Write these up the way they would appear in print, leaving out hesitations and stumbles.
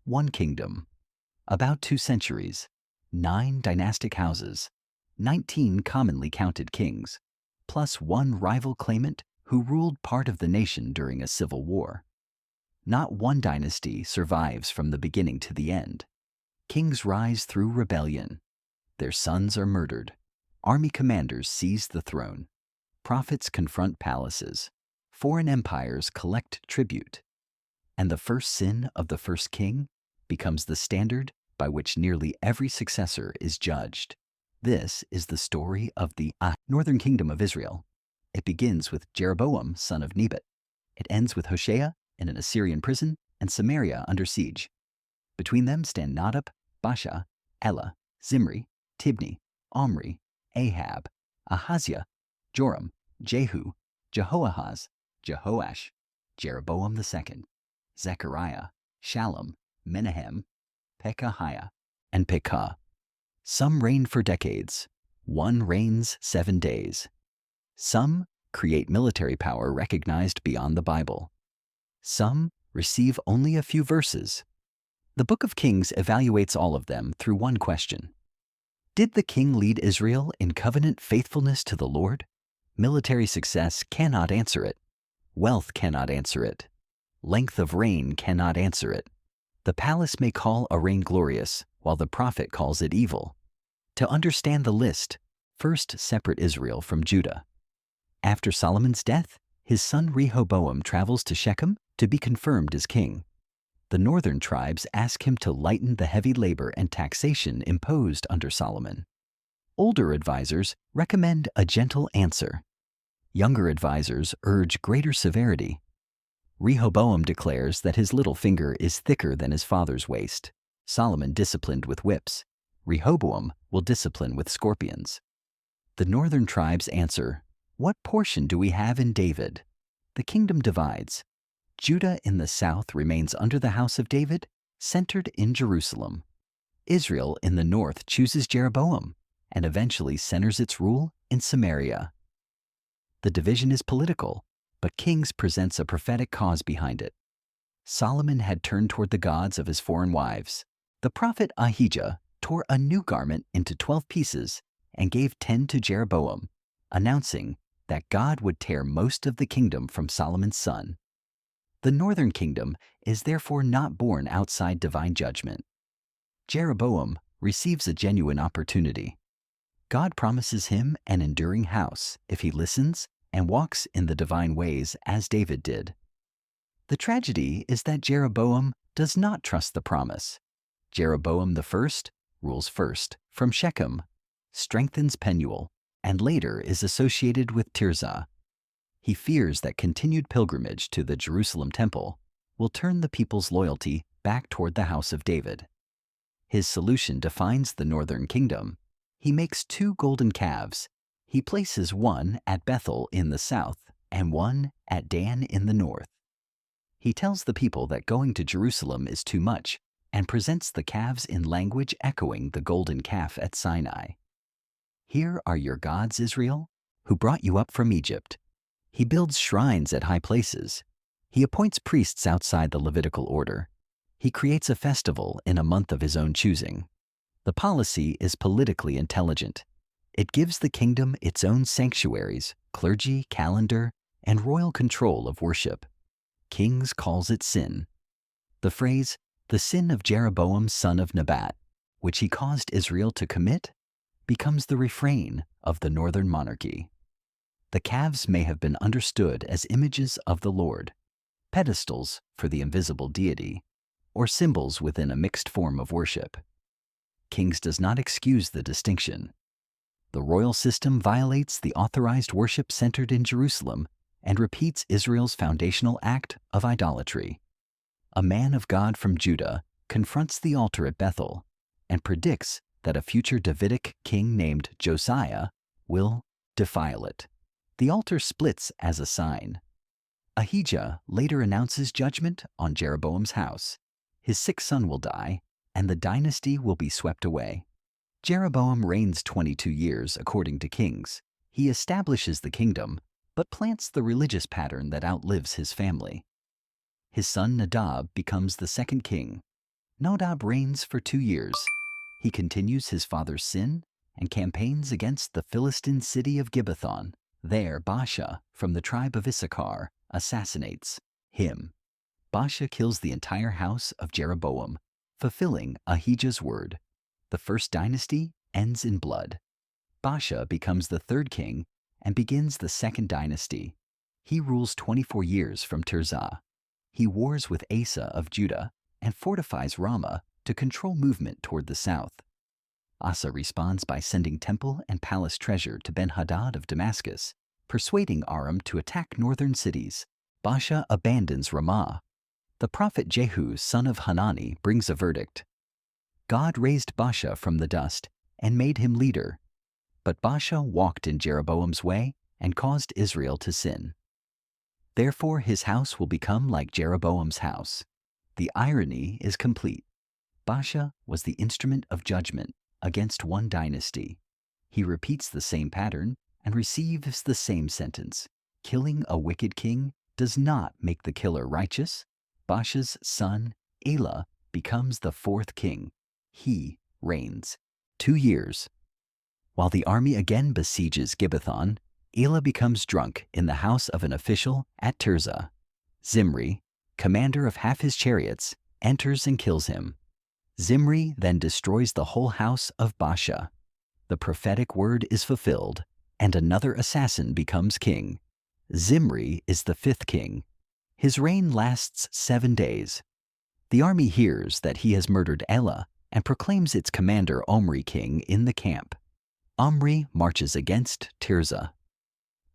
one kingdom, about 2 centuries, 9 dynastic houses, 19 commonly counted kings, plus one rival claimant who ruled part of the nation during a civil war. Not one dynasty survives from the beginning to the end. Kings rise through rebellion. Their sons are murdered. Army commanders seize the throne. Prophets confront palaces. Foreign empires collect tribute. And the first sin of the first king becomes the standard by which nearly every successor is judged. This is the story of the northern kingdom of Israel. It begins with Jeroboam, son of Nebat. It ends with Hoshea in an Assyrian prison and Samaria under siege. Between them stand Nadab, Baasha, Elah, Zimri, Tibni, Omri, Ahab, Ahaziah, Joram, Jehu, Jehoahaz, Jehoash, Jeroboam II, Zechariah, Shallum, Menahem, Pekahiah, and Pekah. Some reign for decades. One reigns 7 days. Some create military power recognized beyond the Bible. Some receive only a few verses. The Book of Kings evaluates all of them through one question. Did the king lead Israel in covenant faithfulness to the Lord? Military success cannot answer it. Wealth cannot answer it. Length of reign cannot answer it. The palace may call a reign glorious, while the prophet calls it evil. To understand the list, first separate Israel from Judah. After Solomon's death, his son Rehoboam travels to Shechem to be confirmed as king. The northern tribes ask him to lighten the heavy labor and taxation imposed under Solomon. Older advisors recommend a gentle answer. Younger advisors urge greater severity. Rehoboam declares that his little finger is thicker than his father's waist. Solomon disciplined with whips. Rehoboam will discipline with scorpions. The northern tribes answer, "What portion do we have in David?" The kingdom divides. Judah in the south remains under the house of David, centered in Jerusalem. Israel in the north chooses Jeroboam and eventually centers its rule in Samaria. The division is political, but Kings presents a prophetic cause behind it. Solomon had turned toward the gods of his foreign wives. The prophet Ahijah tore a new garment into 12 pieces and gave 10 to Jeroboam, announcing that God would tear most of the kingdom from Solomon's son. The northern kingdom is therefore not born outside divine judgment. Jeroboam receives a genuine opportunity. God promises him an enduring house if he listens and walks in the divine ways as David did. The tragedy is that Jeroboam does not trust the promise. Jeroboam I rules first from Shechem, strengthens Penuel, and later is associated with Tirzah. He fears that continued pilgrimage to the Jerusalem temple will turn the people's loyalty back toward the house of David. His solution defines the northern kingdom. He makes 2 golden calves. He places one at Bethel in the south and one at Dan in the north. He tells the people that going to Jerusalem is too much and presents the calves in language echoing the golden calf at Sinai. Here are your gods, Israel, who brought you up from Egypt. He builds shrines at high places. He appoints priests outside the Levitical order. He creates a festival in a month of his own choosing. The policy is politically intelligent. It gives the kingdom its own sanctuaries, clergy, calendar, and royal control of worship. Kings calls it sin. The phrase, "the sin of Jeroboam son of Nebat," which he caused Israel to commit, becomes the refrain of the northern monarchy. The calves may have been understood as images of the Lord, pedestals for the invisible deity, or symbols within a mixed form of worship. Kings does not excuse the distinction. The royal system violates the authorized worship centered in Jerusalem and repeats Israel's foundational act of idolatry. A man of God from Judah confronts the altar at Bethel and predicts that a future Davidic king named Josiah will defile it. The altar splits as a sign. Ahijah later announces judgment on Jeroboam's house. His 6th son will die, and the dynasty will be swept away. Jeroboam reigns 22 years according to Kings. He establishes the kingdom, but plants the religious pattern that outlives his family. His son Nadab becomes the 2nd king. Nadab reigns for 2 years. He continues his father's sin and campaigns against the Philistine city of Gibbethon. There, Baasha, from the tribe of Issachar, assassinates him. Baasha kills the entire house of Jeroboam, fulfilling Ahijah's word. The first dynasty ends in blood. Baasha becomes the third king and begins the second dynasty. He rules 24 years from Tirzah. He wars with Asa of Judah and fortifies Ramah to control movement toward the south. Asa responds by sending temple and palace treasure to Ben-Hadad of Damascus, persuading Aram to attack northern cities. Baasha abandons Ramah. The prophet Jehu, son of Hanani, brings a verdict. God raised Baasha from the dust and made him leader. But Baasha walked in Jeroboam's way and caused Israel to sin. Therefore his house will become like Jeroboam's house. The irony is complete. Baasha was the instrument of judgment against one dynasty. He repeats the same pattern and receives the same sentence. Killing a wicked king does not make the killer righteous. Baasha's son, Elah, becomes the fourth king. He reigns 2 years. While the army again besieges Gibbethon, Elah becomes drunk in the house of an official at Tirzah. Zimri, commander of half his chariots, enters and kills him. Zimri then destroys the whole house of Baasha. The prophetic word is fulfilled, and another assassin becomes king. Zimri is the fifth king. His reign lasts 7 days. The army hears that he has murdered Elah and proclaims its commander Omri king in the camp. Omri marches against Tirzah.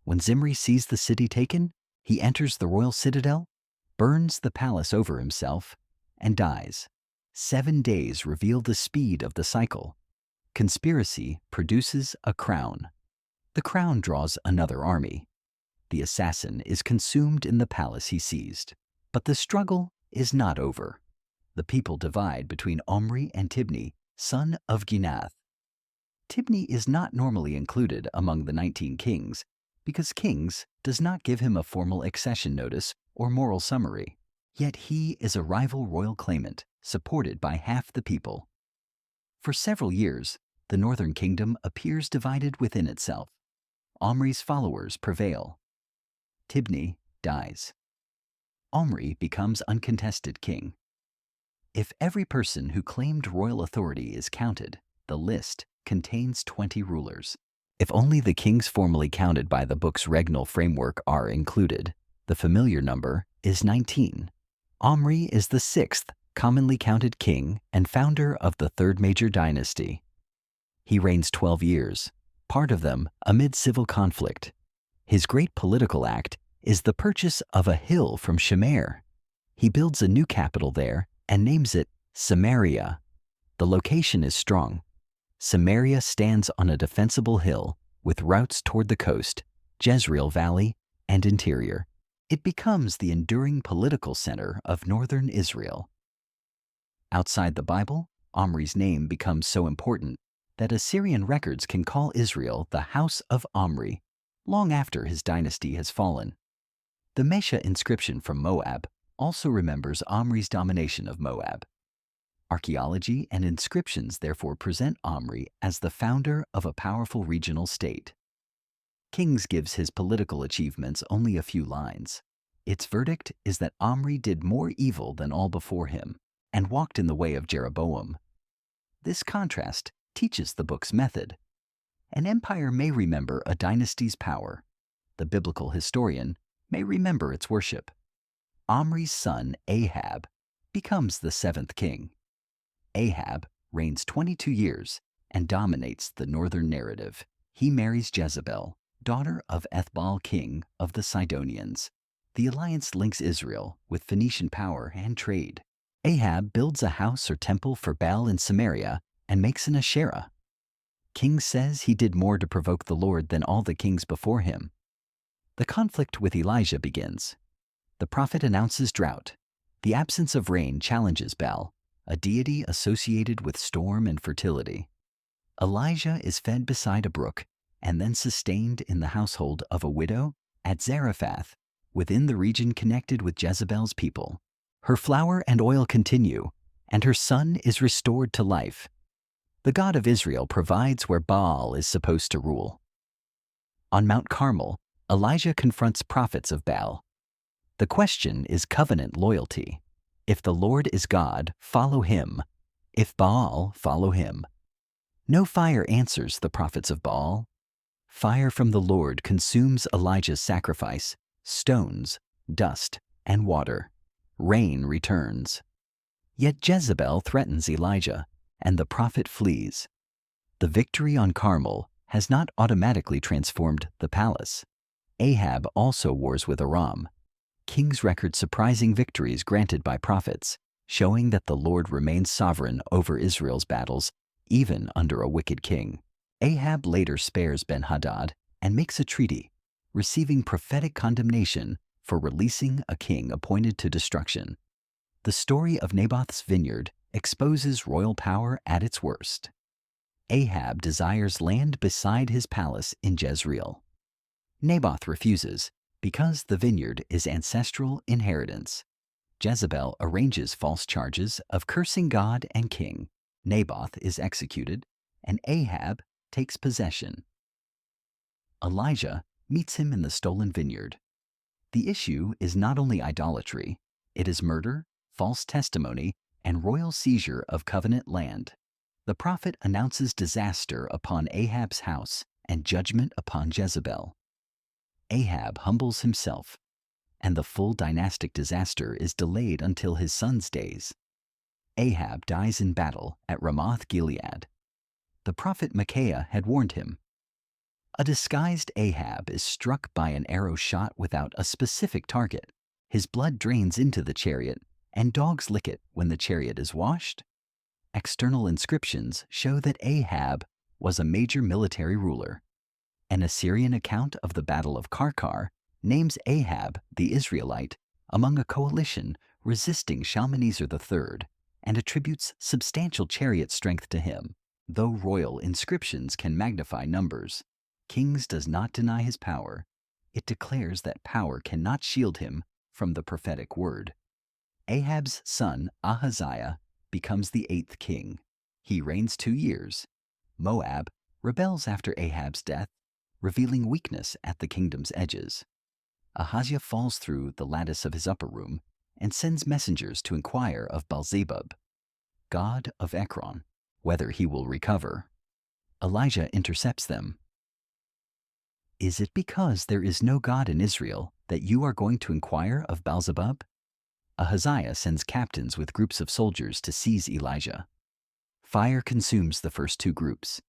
When Zimri sees the city taken, he enters the royal citadel, burns the palace over himself, and dies. 7 days reveal the speed of the cycle. Conspiracy produces a crown. The crown draws another army. The assassin is consumed in the palace he seized. But the struggle is not over. The people divide between Omri and Tibni, son of Ginath. Tibni is not normally included among the 19 kings because Kings does not give him a formal accession notice or moral summary. Yet he is a rival royal claimant, supported by half the people. For several years, the northern kingdom appears divided within itself. Omri's followers prevail. Tibni dies. Omri becomes uncontested king. If every person who claimed royal authority is counted, the list contains 20 rulers. If only the kings formally counted by the book's regnal framework are included, the familiar number is 19. Omri is the 6th commonly counted king and founder of the third major dynasty. He reigns 12 years, part of them amid civil conflict. His great political act is the purchase of a hill from Shemer. He builds a new capital there and names it Samaria. The location is strong. Samaria stands on a defensible hill with routes toward the coast, Jezreel Valley, and interior. It becomes the enduring political center of northern Israel. Outside the Bible, Omri's name becomes so important that Assyrian records can call Israel the house of Omri, long after his dynasty has fallen. The Mesha inscription from Moab also remembers Omri's domination of Moab. Archaeology and inscriptions therefore present Omri as the founder of a powerful regional state. Kings gives his political achievements only a few lines. Its verdict is that Omri did more evil than all before him and walked in the way of Jeroboam. This contrast teaches the book's method. An empire may remember a dynasty's power. The biblical historian may remember its worship. Omri's son, Ahab, becomes the 7th king. Ahab reigns 22 years and dominates the northern narrative. He marries Jezebel, daughter of Ethbaal, king of the Sidonians. The alliance links Israel with Phoenician power and trade. Ahab builds a house or temple for Baal in Samaria and makes an Asherah. King says he did more to provoke the Lord than all the kings before him. The conflict with Elijah begins. The prophet announces drought. The absence of rain challenges Baal, a deity associated with storm and fertility. Elijah is fed beside a brook and then sustained in the household of a widow at Zarephath, within the region connected with Jezebel's people. Her flour and oil continue, and her son is restored to life. The God of Israel provides where Baal is supposed to rule. On Mount Carmel, Elijah confronts prophets of Baal. The question is covenant loyalty. If the Lord is God, follow him. If Baal, follow him. No fire answers the prophets of Baal. Fire from the Lord consumes Elijah's sacrifice, stones, dust, and water. Rain returns. Yet Jezebel threatens Elijah, and the prophet flees. The victory on Carmel has not automatically transformed the palace. Ahab also wars with Aram. Kings record surprising victories granted by prophets, showing that the Lord remains sovereign over Israel's battles, even under a wicked king. Ahab later spares Ben-Hadad and makes a treaty, receiving prophetic condemnation for releasing a king appointed to destruction. The story of Naboth's vineyard exposes royal power at its worst. Ahab desires land beside his palace in Jezreel. Naboth refuses because the vineyard is ancestral inheritance. Jezebel arranges false charges of cursing God and king. Naboth is executed, and Ahab takes possession. Elijah meets him in the stolen vineyard. The issue is not only idolatry, it is murder, false testimony, and royal seizure of covenant land. The prophet announces disaster upon Ahab's house and judgment upon Jezebel. Ahab humbles himself, and the full dynastic disaster is delayed until his son's days. Ahab dies in battle at Ramoth-Gilead. The prophet Micaiah had warned him. A disguised Ahab is struck by an arrow shot without a specific target. His blood drains into the chariot, and dogs lick it when the chariot is washed. External inscriptions show that Ahab was a major military ruler. An Assyrian account of the Battle of Karkar names Ahab, the Israelite, among a coalition resisting Shalmaneser III and attributes substantial chariot strength to him. Though royal inscriptions can magnify numbers, Kings does not deny his power. It declares that power cannot shield him from the prophetic word. Ahab's son, Ahaziah, becomes the 8th king. He reigns 2 years. Moab rebels after Ahab's death, revealing weakness at the kingdom's edges. Ahaziah falls through the lattice of his upper room and sends messengers to inquire of Baal-zebub, god of Ekron, whether he will recover. Elijah intercepts them. Is it because there is no God in Israel that you are going to inquire of Baal-zebub? Ahaziah sends captains with groups of soldiers to seize Elijah. Fire consumes the first 2 groups.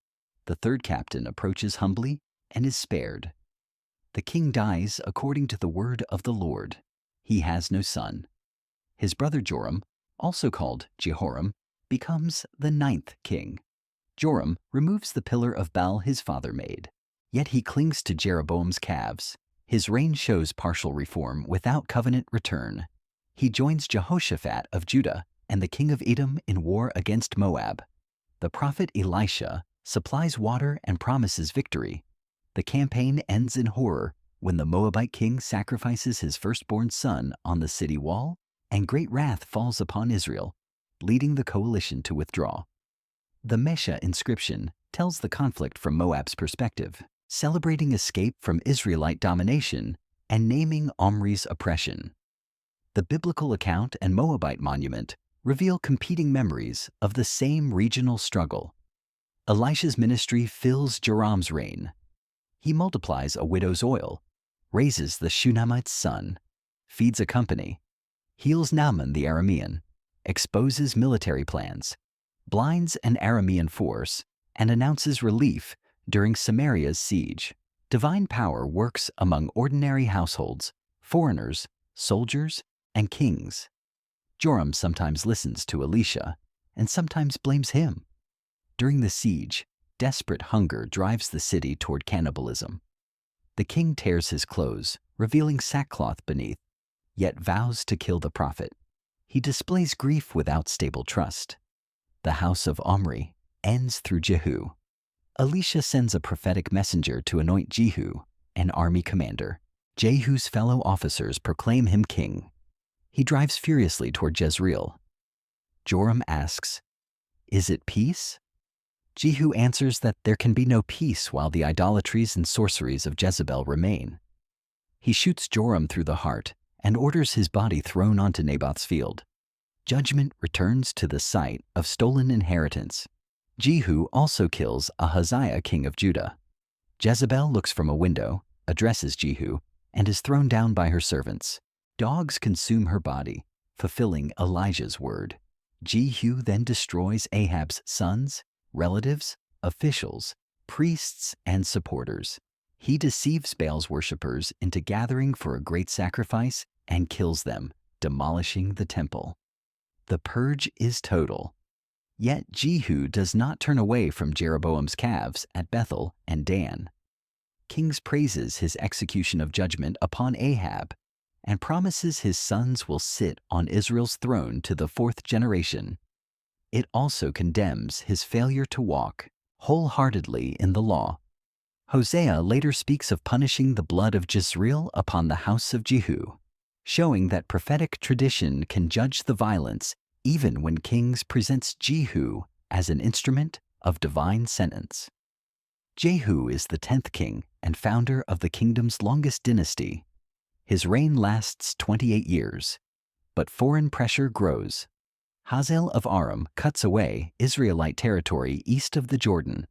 The 3rd captain approaches humbly and is spared. The king dies according to the word of the Lord. He has no son. His brother Joram, also called Jehoram, becomes the 9th king. Joram removes the pillar of Baal his father made, yet he clings to Jeroboam's calves. His reign shows partial reform without covenant return. He joins Jehoshaphat of Judah and the king of Edom in war against Moab. The prophet Elisha supplies water and promises victory. The campaign ends in horror when the Moabite king sacrifices his firstborn son on the city wall, and great wrath falls upon Israel, leading the coalition to withdraw. The Mesha inscription tells the conflict from Moab's perspective, celebrating escape from Israelite domination and naming Omri's oppression. The biblical account and Moabite monument reveal competing memories of the same regional struggle. Elisha's ministry fills Joram's reign. He multiplies a widow's oil, raises the Shunammite's son, feeds a company, heals Naaman the Aramean, exposes military plans, blinds an Aramean force, and announces relief during Samaria's siege. Divine power works among ordinary households, foreigners, soldiers, and kings. Joram sometimes listens to Elisha and sometimes blames him. During the siege, desperate hunger drives the city toward cannibalism. The king tears his clothes, revealing sackcloth beneath, yet vows to kill the prophet. He displays grief without stable trust. The house of Omri ends through Jehu. Elisha sends a prophetic messenger to anoint Jehu, an army commander. Jehu's fellow officers proclaim him king. He drives furiously toward Jezreel. Joram asks, "Is it peace?" Jehu answers that there can be no peace while the idolatries and sorceries of Jezebel remain. He shoots Joram through the heart and orders his body thrown onto Naboth's field. Judgment returns to the site of stolen inheritance. Jehu also kills Ahaziah, king of Judah. Jezebel looks from a window, addresses Jehu, and is thrown down by her servants. Dogs consume her body, fulfilling Elijah's word. Jehu then destroys Ahab's sons, relatives, officials, priests, and supporters. He deceives Baal's worshippers into gathering for a great sacrifice and kills them, demolishing the temple. The purge is total. Yet Jehu does not turn away from Jeroboam's calves at Bethel and Dan. Kings praises his execution of judgment upon Ahab and promises his sons will sit on Israel's throne to the 4th generation. It also condemns his failure to walk wholeheartedly in the law. Hosea later speaks of punishing the blood of Jezreel upon the house of Jehu, showing that prophetic tradition can judge the violence even when Kings presents Jehu as an instrument of divine sentence. Jehu is the 10th king and founder of the kingdom's longest dynasty. His reign lasts 28 years, but foreign pressure grows. Hazael of Aram cuts away Israelite territory east of the Jordan.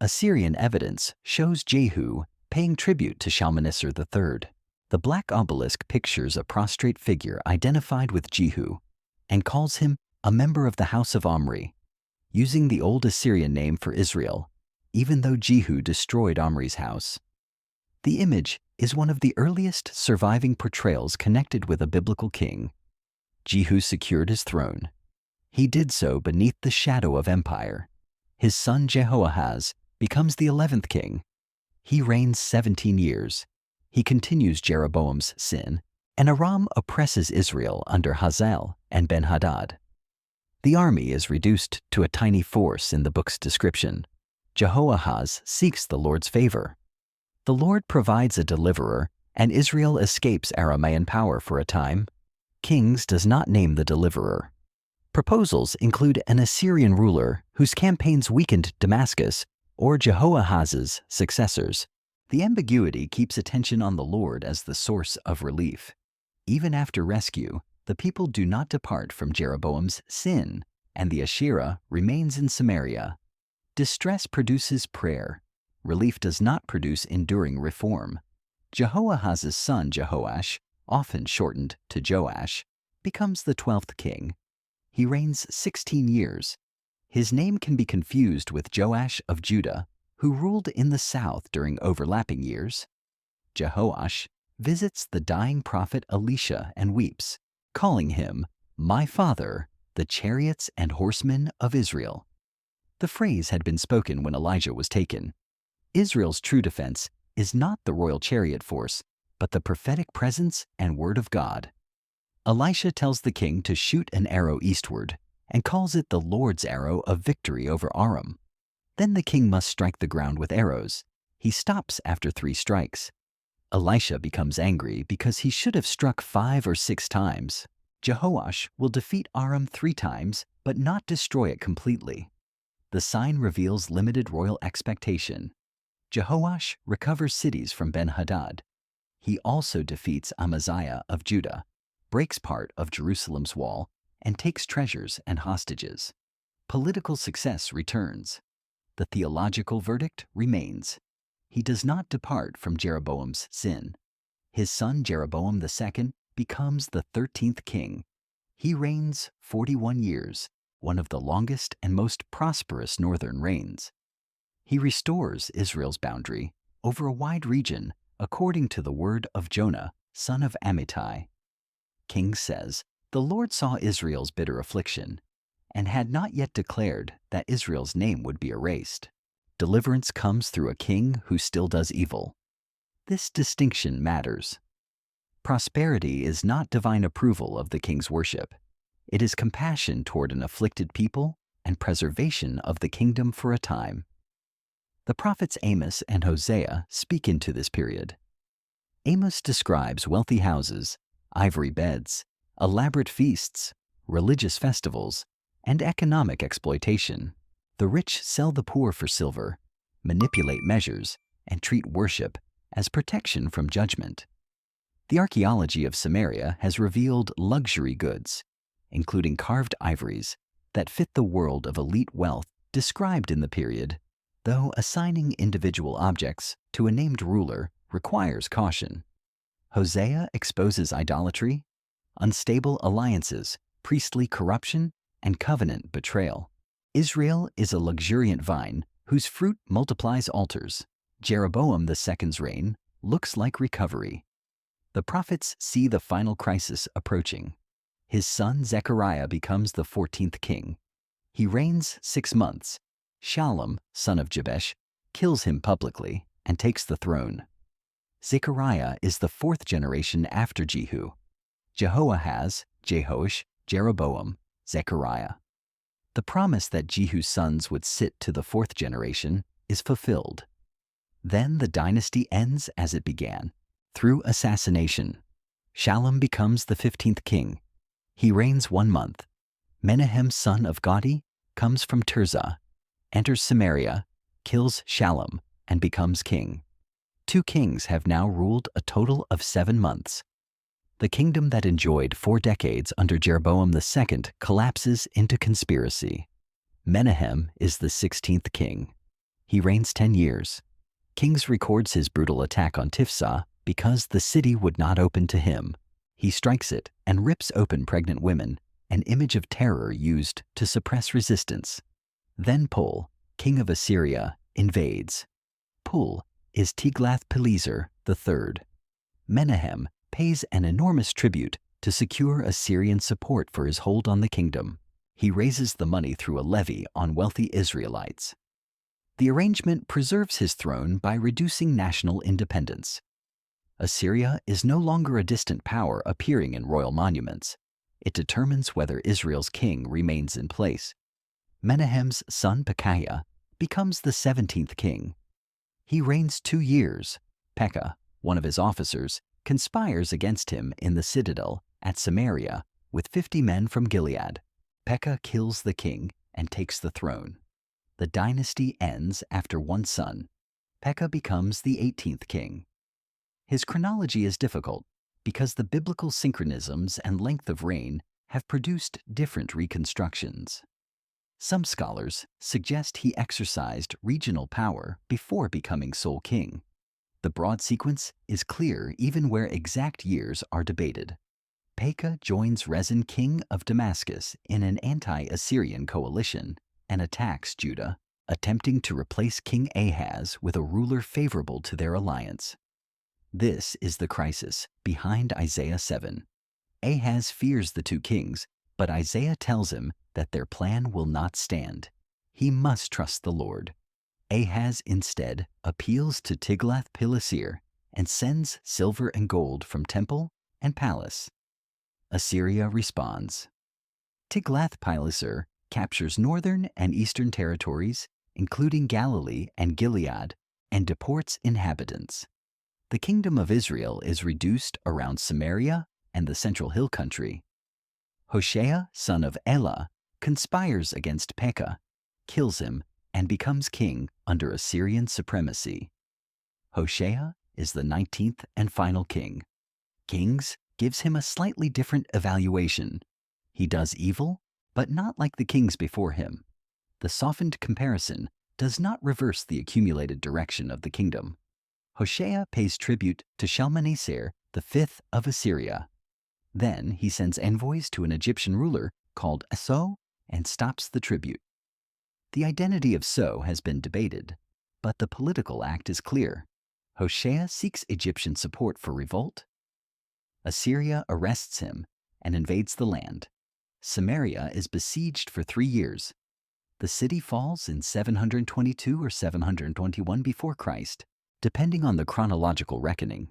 Assyrian evidence shows Jehu paying tribute to Shalmaneser III. The black obelisk pictures a prostrate figure identified with Jehu and calls him a member of the house of Omri, using the old Assyrian name for Israel, even though Jehu destroyed Omri's house. The image is one of the earliest surviving portrayals connected with a biblical king. Jehu secured his throne. He did so beneath the shadow of empire. His son Jehoahaz becomes the 11th king. He reigns 17 years. He continues Jeroboam's sin, and Aram oppresses Israel under Hazael and Ben-Hadad. The army is reduced to a tiny force in the book's description. Jehoahaz seeks the Lord's favor. The Lord provides a deliverer, and Israel escapes Aramaean power for a time. Kings does not name the deliverer. Proposals include an Assyrian ruler whose campaigns weakened Damascus or Jehoahaz's successors. The ambiguity keeps attention on the Lord as the source of relief. Even after rescue, the people do not depart from Jeroboam's sin, and the Asherah remains in Samaria. Distress produces prayer. Relief does not produce enduring reform. Jehoahaz's son Jehoash, often shortened to Joash, becomes the 12th king. He reigns 16 years. His name can be confused with Joash of Judah, who ruled in the south during overlapping years. Jehoash visits the dying prophet Elisha and weeps, calling him, "My father, the chariots and horsemen of Israel." The phrase had been spoken when Elijah was taken. Israel's true defense is not the royal chariot force, but the prophetic presence and word of God. Elisha tells the king to shoot an arrow eastward and calls it the Lord's arrow of victory over Aram. Then the king must strike the ground with arrows. He stops after 3 strikes. Elisha becomes angry because he should have struck 5 or 6 times. Jehoash will defeat Aram 3 times, but not destroy it completely. The sign reveals limited royal expectation. Jehoash recovers cities from Ben-Hadad. He also defeats Amaziah of Judah, breaks part of Jerusalem's wall, and takes treasures and hostages. Political success returns. The theological verdict remains. He does not depart from Jeroboam's sin. His son Jeroboam II becomes the 13th king. He reigns 41 years, one of the longest and most prosperous northern reigns. He restores Israel's boundary over a wide region according to the word of Jonah, son of Amittai. King says, "The Lord saw Israel's bitter affliction, and had not yet declared that Israel's name would be erased." Deliverance comes through a king who still does evil. This distinction matters. Prosperity is not divine approval of the king's worship. It is compassion toward an afflicted people and preservation of the kingdom for a time. The prophets Amos and Hosea speak into this period. Amos describes wealthy houses, ivory beds, elaborate feasts, religious festivals, and economic exploitation. The rich sell the poor for silver, manipulate measures, and treat worship as protection from judgment. The archaeology of Samaria has revealed luxury goods, including carved ivories, that fit the world of elite wealth described in the period, though assigning individual objects to a named ruler requires caution. Hosea exposes idolatry, unstable alliances, priestly corruption, and covenant betrayal. Israel is a luxuriant vine whose fruit multiplies altars. Jeroboam II's reign looks like recovery. The prophets see the final crisis approaching. His son Zechariah becomes the 14th king. He reigns 6 months. Shallum, son of Jabesh, kills him publicly and takes the throne. Zechariah is the 4th generation after Jehu. Jehoahaz, Jehoash, Jeroboam, Zechariah. The promise that Jehu's sons would sit to the 4th generation is fulfilled. Then the dynasty ends as it began, through assassination. Shallum becomes the 15th king. He reigns 1 month. Menahem, son of Gadi, comes from Tirzah, enters Samaria, kills Shallum, and becomes king. 2 kings have now ruled a total of 7 months. The kingdom that enjoyed 4 decades under Jeroboam II collapses into conspiracy. Menahem is the 16th king. He reigns 10 years. Kings records his brutal attack on Tifsah because the city would not open to him. He strikes it and rips open pregnant women, an image of terror used to suppress resistance. Then Pul, king of Assyria, invades. Pul is Tiglath-Pileser III. Menahem pays an enormous tribute to secure Assyrian support for his hold on the kingdom. He raises the money through a levy on wealthy Israelites. The arrangement preserves his throne by reducing national independence. Assyria is no longer a distant power appearing in royal monuments. It determines whether Israel's king remains in place. Menahem's son Pekahiah becomes the 17th king. He reigns 2 years. Pekah, one of his officers, conspires against him in the citadel at Samaria with 50 men from Gilead. Pekah kills the king and takes the throne. The dynasty ends after 1 son. Pekah becomes the 18th king. His chronology is difficult because the biblical synchronisms and length of reign have produced different reconstructions. Some scholars suggest he exercised regional power before becoming sole king. The broad sequence is clear even where exact years are debated. Pekah joins Rezin, king of Damascus, in an anti-Assyrian coalition and attacks Judah, attempting to replace King Ahaz with a ruler favorable to their alliance. This is the crisis behind Isaiah 7. Ahaz fears the 2 kings, but Isaiah tells him that their plan will not stand. He must trust the Lord. Ahaz instead appeals to Tiglath-Pileser and sends silver and gold from temple and palace. Assyria responds. Tiglath-Pileser captures northern and eastern territories, including Galilee and Gilead, and deports inhabitants. The kingdom of Israel is reduced around Samaria and the central hill country. Hoshea, son of Elah, conspires against Pekah, kills him, and becomes king under Assyrian supremacy. Hoshea is the 19th and final king. Kings gives him a slightly different evaluation. He does evil, but not like the kings before him. The softened comparison does not reverse the accumulated direction of the kingdom. Hoshea pays tribute to Shalmaneser, the 5th of Assyria. Then he sends envoys to an Egyptian ruler called So and stops the tribute. The identity of So has been debated, but the political act is clear. Hoshea seeks Egyptian support for revolt. Assyria arrests him and invades the land. Samaria is besieged for 3 years. The city falls in 722 or 721 before Christ, depending on the chronological reckoning.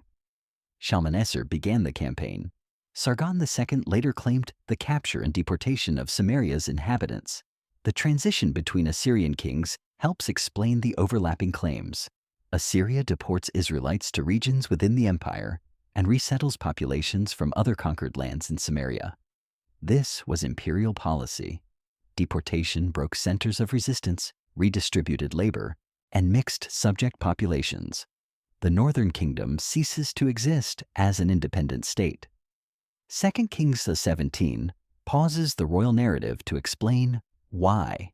Shalmaneser began the campaign. Sargon II later claimed the capture and deportation of Samaria's inhabitants. The transition between Assyrian kings helps explain the overlapping claims. Assyria deports Israelites to regions within the empire and resettles populations from other conquered lands in Samaria. This was imperial policy. Deportation broke centers of resistance, redistributed labor, and mixed subject populations. The northern kingdom ceases to exist as an independent state. 2 Kings 17 pauses the royal narrative to explain why.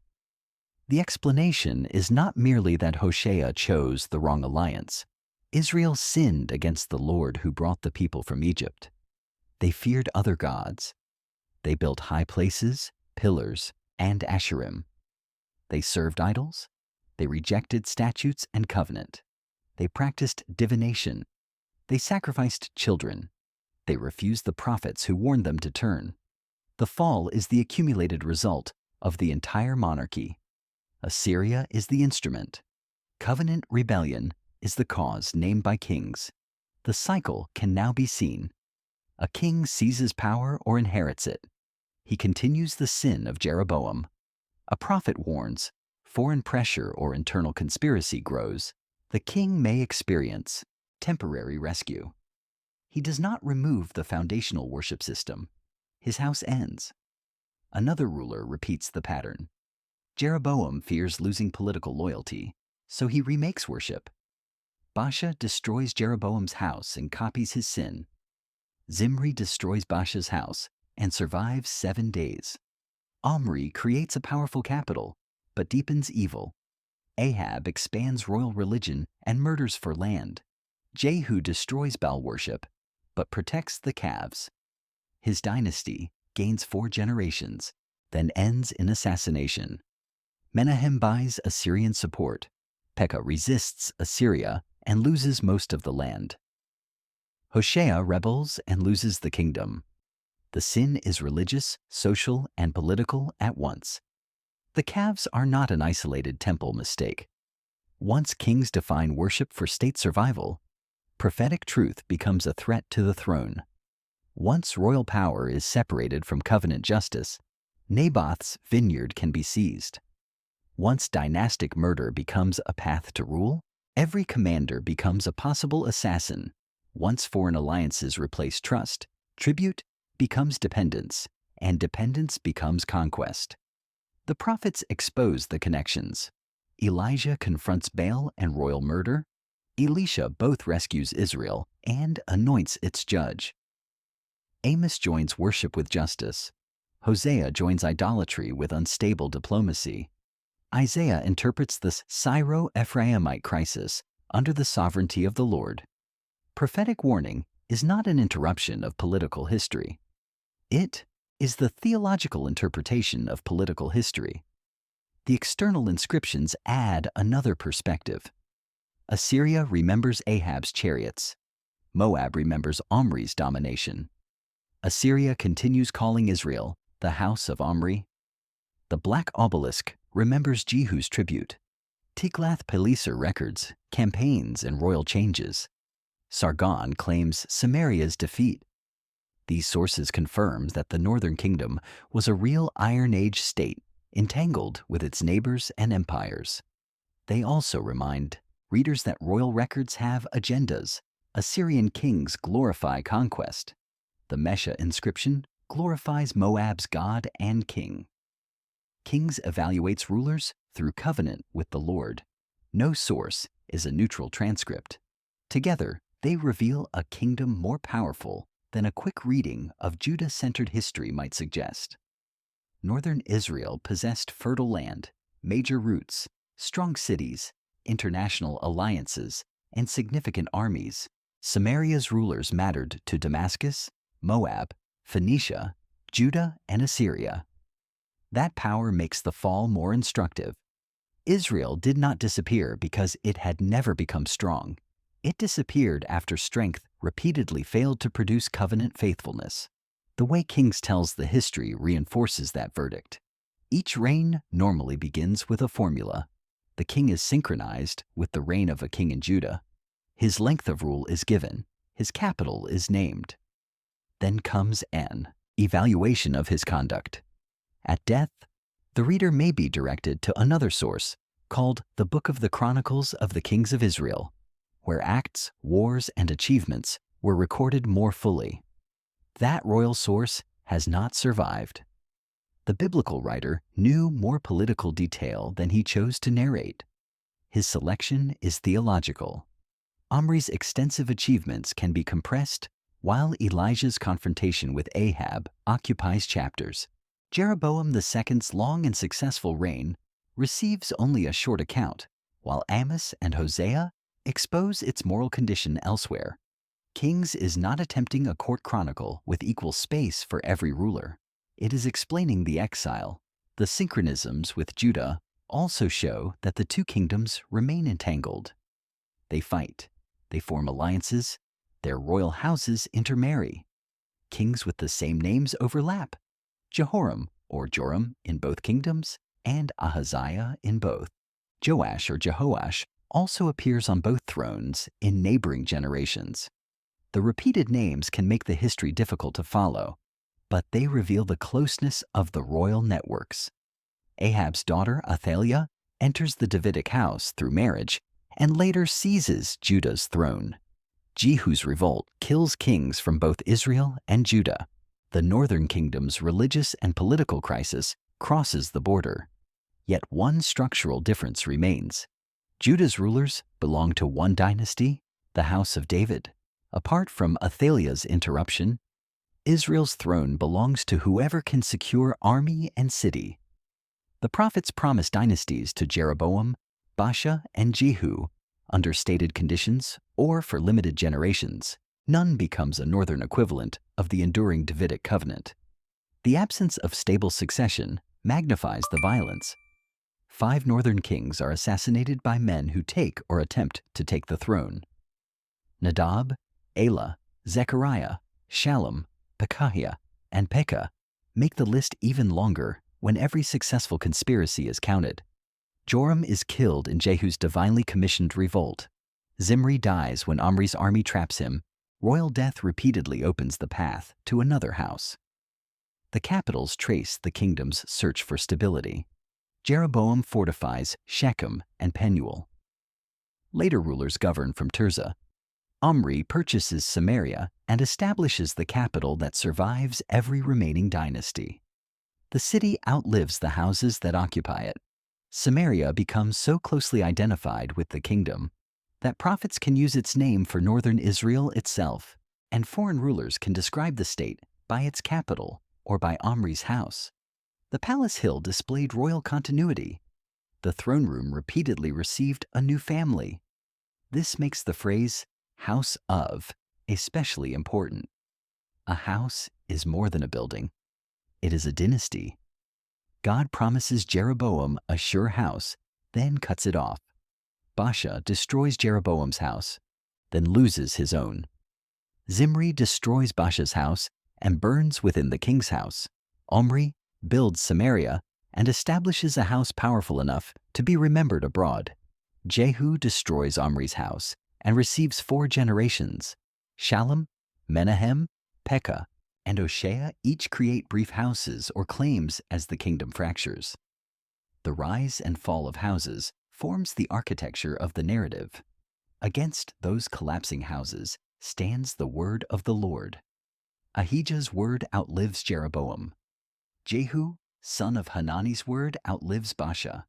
The explanation is not merely that Hoshea chose the wrong alliance. Israel sinned against the Lord who brought the people from Egypt. They feared other gods. They built high places, pillars, and Asherim. They served idols. They rejected statutes and covenant. They practiced divination. They sacrificed children. They refused the prophets who warned them to turn. The fall is the accumulated result of the entire monarchy. Assyria is the instrument. Covenant rebellion is the cause named by kings. The cycle can now be seen. A king seizes power or inherits it. He continues the sin of Jeroboam. A prophet warns, foreign pressure or internal conspiracy grows. The king may experience temporary rescue. He does not remove the foundational worship system. His house ends. Another ruler repeats the pattern. Jeroboam fears losing political loyalty, so he remakes worship. Baasha destroys Jeroboam's house and copies his sin. Zimri destroys Baasha's house and survives 7 days. Omri creates a powerful capital, but deepens evil. Ahab expands royal religion and murders for land. Jehu destroys Baal worship, but protects the calves. His dynasty gains 4 generations, then ends in assassination. Menahem buys Assyrian support. Pekah resists Assyria and loses most of the land. Hoshea rebels and loses the kingdom. The sin is religious, social, and political at once. The calves are not an isolated temple mistake. Once kings define worship for state survival, prophetic truth becomes a threat to the throne. Once royal power is separated from covenant justice, Naboth's vineyard can be seized. Once dynastic murder becomes a path to rule, every commander becomes a possible assassin. Once foreign alliances replace trust, tribute becomes dependence, and dependence becomes conquest. The prophets expose the connections. Elijah confronts Baal and royal murder. Elisha both rescues Israel and anoints its judge. Amos joins worship with justice. Hosea joins idolatry with unstable diplomacy. Isaiah interprets the Syro-Ephraimite crisis under the sovereignty of the Lord. Prophetic warning is not an interruption of political history. It is the theological interpretation of political history. The external inscriptions add another perspective. Assyria remembers Ahab's chariots. Moab remembers Omri's domination. Assyria continues calling Israel the house of Omri. The black obelisk remembers Jehu's tribute. Tiglath-Pileser records campaigns and royal changes. Sargon claims Samaria's defeat. These sources confirm that the northern kingdom was a real Iron Age state, entangled with its neighbors and empires. They also remind readers that royal records have agendas. Assyrian kings glorify conquest. The Mesha inscription glorifies Moab's god and king. Kings evaluates rulers through covenant with the Lord. No source is a neutral transcript. Together, they reveal a kingdom more powerful than a quick reading of Judah-centered history might suggest. Northern Israel possessed fertile land, major routes, strong cities, international alliances, and significant armies. Samaria's rulers mattered to Damascus, Moab, Phoenicia, Judah, and Assyria. That power makes the fall more instructive. Israel did not disappear because it had never become strong. It disappeared after strength repeatedly failed to produce covenant faithfulness. The way Kings tells the history reinforces that verdict. Each reign normally begins with a formula. The king is synchronized with the reign of a king in Judah. His length of rule is given. His capital is named. Then comes an evaluation of his conduct. At death, the reader may be directed to another source called the Book of the Chronicles of the Kings of Israel, where acts, wars, and achievements were recorded more fully. That royal source has not survived. The biblical writer knew more political detail than he chose to narrate. His selection is theological. Omri's extensive achievements can be compressed, while Elijah's confrontation with Ahab occupies chapters. Jeroboam II's long and successful reign receives only a short account, while Amos and Hosea expose its moral condition elsewhere. Kings is not attempting a court chronicle with equal space for every ruler. It is explaining the exile. The synchronisms with Judah also show that the two kingdoms remain entangled. They fight, they form alliances, their royal houses intermarry. Kings with the same names overlap. Jehoram or Joram in both kingdoms, and Ahaziah in both. Joash or Jehoash also appears on both thrones in neighboring generations. The repeated names can make the history difficult to follow, but they reveal the closeness of the royal networks. Ahab's daughter Athaliah enters the Davidic house through marriage and later seizes Judah's throne. Jehu's revolt kills kings from both Israel and Judah. The northern kingdom's religious and political crisis crosses the border. Yet one structural difference remains. Judah's rulers belong to one dynasty, the house of David. Apart from Athaliah's interruption, Israel's throne belongs to whoever can secure army and city. The prophets promise dynasties to Jeroboam, Baasha, and Jehu under stated conditions or for limited generations. None becomes a northern equivalent of the enduring Davidic covenant. The absence of stable succession magnifies the violence. 5 northern kings are assassinated by men who take or attempt to take the throne. Nadab, Elah, Zechariah, Shallum, Pekahiah, and Pekah make the list even longer when every successful conspiracy is counted. Joram is killed in Jehu's divinely commissioned revolt. Zimri dies when Omri's army traps him. Royal death repeatedly opens the path to another house. The capitals trace the kingdom's search for stability. Jeroboam fortifies Shechem and Penuel. Later rulers govern from Tirzah. Omri purchases Samaria and establishes the capital that survives every remaining dynasty. The city outlives the houses that occupy it. Samaria becomes so closely identified with the kingdom that prophets can use its name for northern Israel itself, and foreign rulers can describe the state by its capital or by Omri's house. The palace hill displayed royal continuity. The throne room repeatedly received a new family. This makes the phrase, house of, especially important. A house is more than a building. It is a dynasty. God promises Jeroboam a sure house, then cuts it off. Baasha destroys Jeroboam's house, then loses his own. Zimri destroys Baasha's house and burns within the king's house. Omri builds Samaria and establishes a house powerful enough to be remembered abroad. Jehu destroys Omri's house and receives 4 generations. Shallum, Menahem, Pekah, and Hoshea each create brief houses or claims as the kingdom fractures. The rise and fall of houses forms the architecture of the narrative. Against those collapsing houses stands the word of the Lord. Ahijah's word outlives Jeroboam. Jehu, son of Hanani's word, outlives Baasha.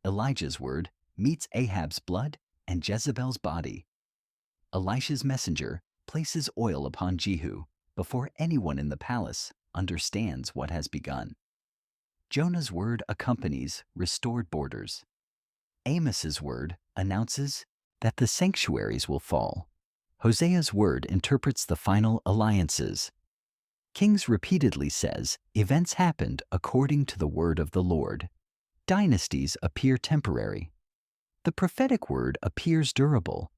Elijah's word meets Ahab's blood and Jezebel's body. Elisha's messenger places oil upon Jehu before anyone in the palace understands what has begun. Jonah's word accompanies restored borders. Amos's word announces that the sanctuaries will fall. Hosea's word interprets the final alliances. Kings repeatedly says events happened according to the word of the Lord. Dynasties appear temporary. The prophetic word appears durable.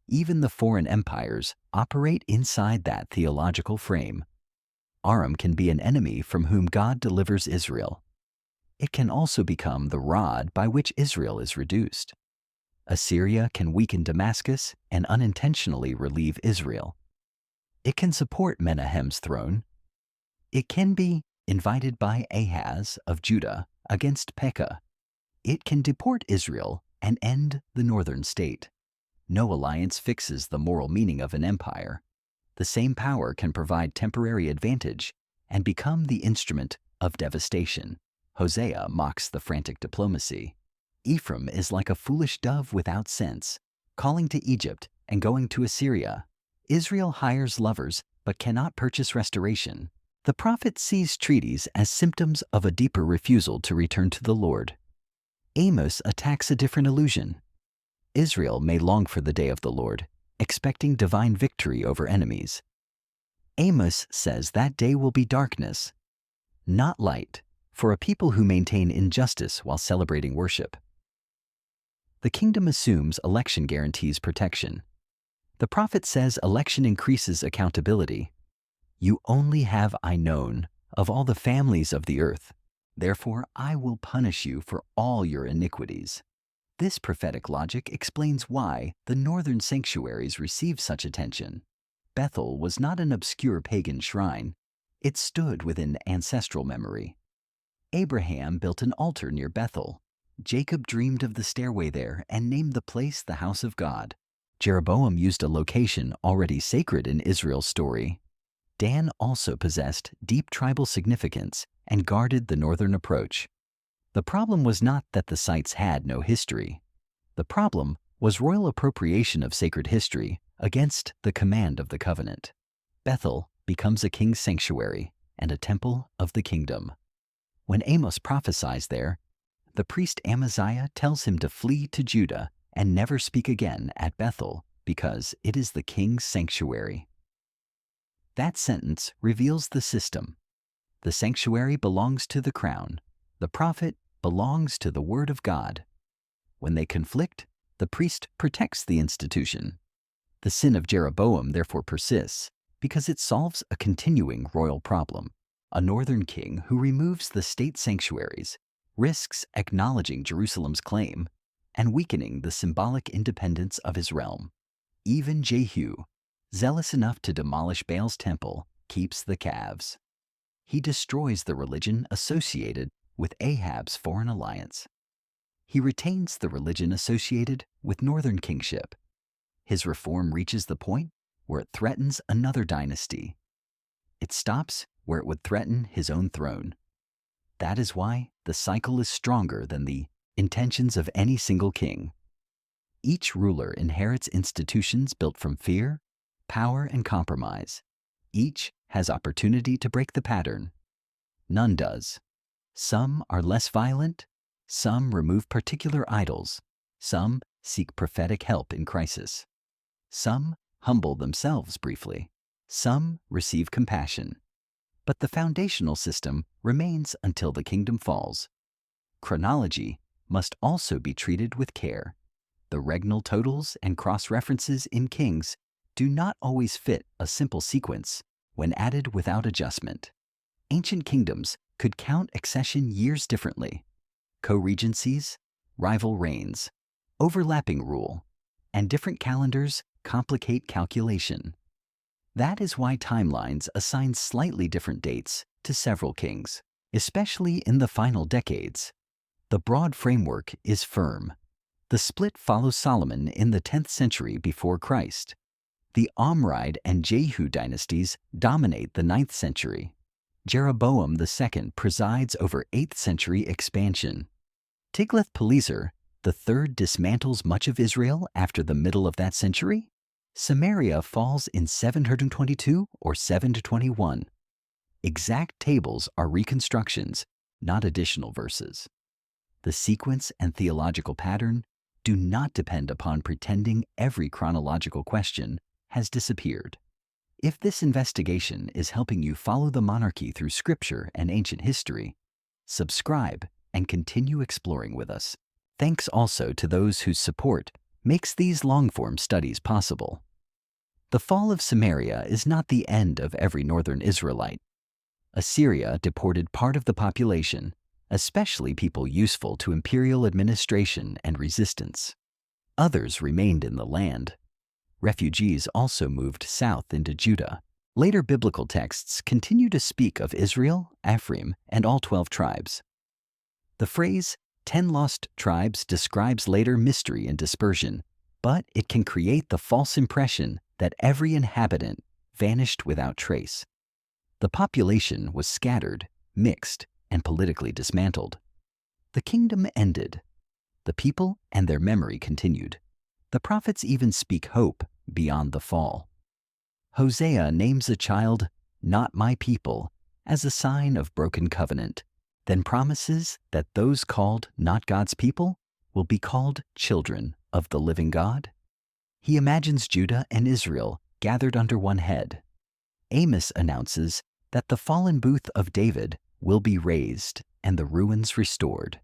Even the foreign empires operate inside that theological frame. Aram can be an enemy from whom God delivers Israel. It can also become the rod by which Israel is reduced. Assyria can weaken Damascus and unintentionally relieve Israel. It can support Menahem's throne. It can be invited by Ahaz of Judah against Pekah. It can deport Israel and end the northern state. No alliance fixes the moral meaning of an empire. The same power can provide temporary advantage and become the instrument of devastation. Hosea mocks the frantic diplomacy. Ephraim is like a foolish dove without sense, calling to Egypt and going to Assyria. Israel hires lovers but cannot purchase restoration. The prophet sees treaties as symptoms of a deeper refusal to return to the Lord. Amos attacks a different illusion. Israel may long for the day of the Lord, expecting divine victory over enemies. Amos says that day will be darkness, not light, for a people who maintain injustice while celebrating worship. The kingdom assumes election guarantees protection. The prophet says election increases accountability. You only have I known of all the families of the earth. Therefore I will punish you for all your iniquities. This prophetic logic explains why the northern sanctuaries receive such attention. Bethel was not an obscure pagan shrine. It stood within ancestral memory. Abraham built an altar near Bethel. Jacob dreamed of the stairway there and named the place the house of God. Jeroboam used a location already sacred in Israel's story. Dan also possessed deep tribal significance and guarded the northern approach. The problem was not that the sites had no history. The problem was royal appropriation of sacred history against the command of the covenant. Bethel becomes a king's sanctuary and a temple of the kingdom. When Amos prophesies there, the priest Amaziah tells him to flee to Judah and never speak again at Bethel because it is the king's sanctuary. That sentence reveals the system. The sanctuary belongs to the crown. The prophet belongs to the word of God. When they conflict, the priest protects the institution. The sin of Jeroboam therefore persists because it solves a continuing royal problem. A northern king who removes the state sanctuaries risks acknowledging Jerusalem's claim and weakening the symbolic independence of his realm. Even Jehu, zealous enough to demolish Baal's temple, keeps the calves. He destroys the religion associated with Ahab's foreign alliance. He retains the religion associated with northern kingship. His reform reaches the point where it threatens another dynasty. It stops where it would threaten his own throne. That is why the cycle is stronger than the intentions of any single king. Each ruler inherits institutions built from fear, power, and compromise. Each has opportunity to break the pattern. None does. Some are less violent, some remove particular idols, some seek prophetic help in crisis. Some humble themselves briefly, some receive compassion. But the foundational system remains until the kingdom falls. Chronology must also be treated with care. The regnal totals and cross-references in Kings do not always fit a simple sequence when added without adjustment. Ancient kingdoms could count accession years differently. Co-regencies, rival reigns, overlapping rule, and different calendars complicate calculation. That is why timelines assign slightly different dates to several kings, especially in the final decades. The broad framework is firm. The split follows Solomon in the 10th century before Christ. The Omri and Jehu dynasties dominate the 9th century. Jeroboam II presides over 8th century expansion. Tiglath-Pileser III dismantles much of Israel after the middle of that century. Samaria falls in 722 or 721. Exact tables are reconstructions, not additional verses. The sequence and theological pattern do not depend upon pretending every chronological question has disappeared. If this investigation is helping you follow the monarchy through scripture and ancient history, subscribe and continue exploring with us. Thanks also to those whose support makes these long-form studies possible. The fall of Samaria is not the end of every northern Israelite. Assyria deported part of the population, especially people useful to imperial administration and resistance. Others remained in the land. Refugees also moved south into Judah. Later biblical texts continue to speak of Israel, Ephraim, and all 12 tribes. The phrase 10 lost tribes describes later mystery and dispersion, but it can create the false impression that every inhabitant vanished without trace. The population was scattered, mixed, and politically dismantled. The kingdom ended. The people and their memory continued. The prophets even speak hope beyond the fall. Hosea names a child, "not my people," as a sign of broken covenant, then promises that those called not God's people will be called children of the living God. He imagines Judah and Israel gathered under one head. Amos announces that the fallen booth of David will be razed and the ruins restored.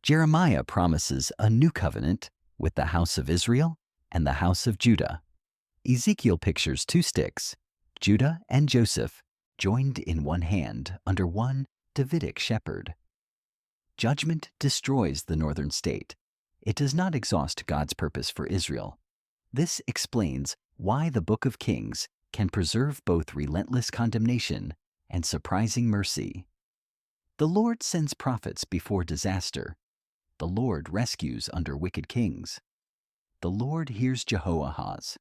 Jeremiah promises a new covenant with the house of Israel and the house of Judah. Ezekiel pictures two sticks, Judah and Joseph, joined in one hand under one Davidic shepherd. Judgment destroys the northern state. It does not exhaust God's purpose for Israel. This explains why the Book of Kings can preserve both relentless condemnation and surprising mercy. The Lord sends prophets before disaster. The Lord rescues under wicked kings. The Lord hears Jehoahaz.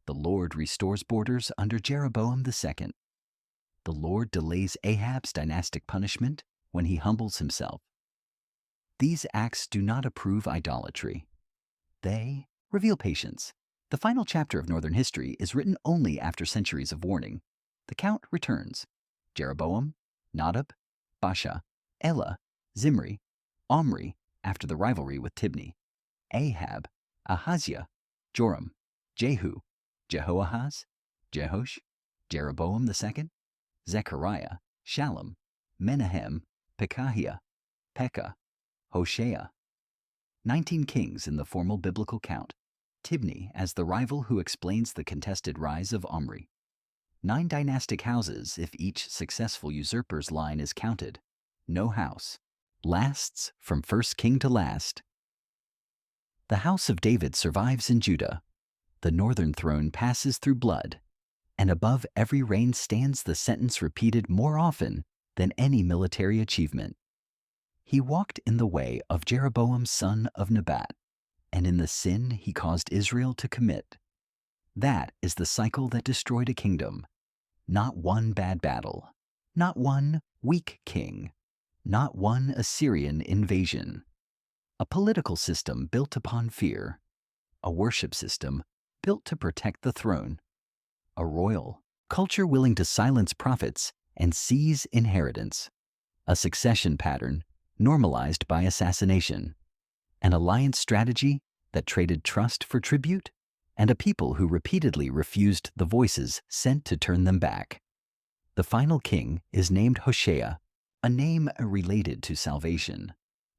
The Lord restores borders under Jeroboam II. The Lord delays Ahab's dynastic punishment when he humbles himself. These acts do not approve idolatry. They reveal patience. The final chapter of Northern history is written only after centuries of warning. The count returns. Jeroboam, Nadab, Baasha, Elah, Zimri, Omri, after the rivalry with Tibni, Ahab, Ahaziah, Joram, Jehu, Jehoahaz, Jehosh, Jeroboam II, Zechariah, Shallum, Menahem, Pekahiah, Pekah, Hoshea. 19 kings in the formal biblical count. Tibni as the rival who explains the contested rise of Omri. 9 dynastic houses if each successful usurper's line is counted. No house. Lasts from first king to last. The house of David survives in Judah. The northern throne passes through blood, and above every reign stands the sentence repeated more often than any military achievement. He walked in the way of Jeroboam son of Nebat, and in the sin he caused Israel to commit. That is the cycle that destroyed a kingdom. Not one bad battle, not one weak king, not one Assyrian invasion. A political system built upon fear, a worship system built to protect the throne, a royal culture willing to silence prophets and seize inheritance, a succession pattern normalized by assassination, an alliance strategy that traded trust for tribute, and a people who repeatedly refused the voices sent to turn them back. The final king is named Hoshea, a name related to salvation.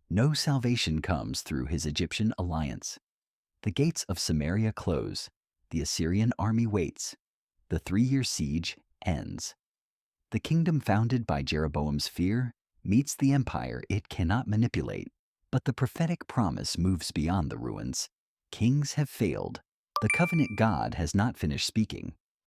No salvation comes through his Egyptian alliance. The gates of Samaria close. The Assyrian army waits. The 3-year siege ends. The kingdom founded by Jeroboam's fear meets the empire it cannot manipulate, but the prophetic promise moves beyond the ruins. Kings have failed. The covenant God has not finished speaking.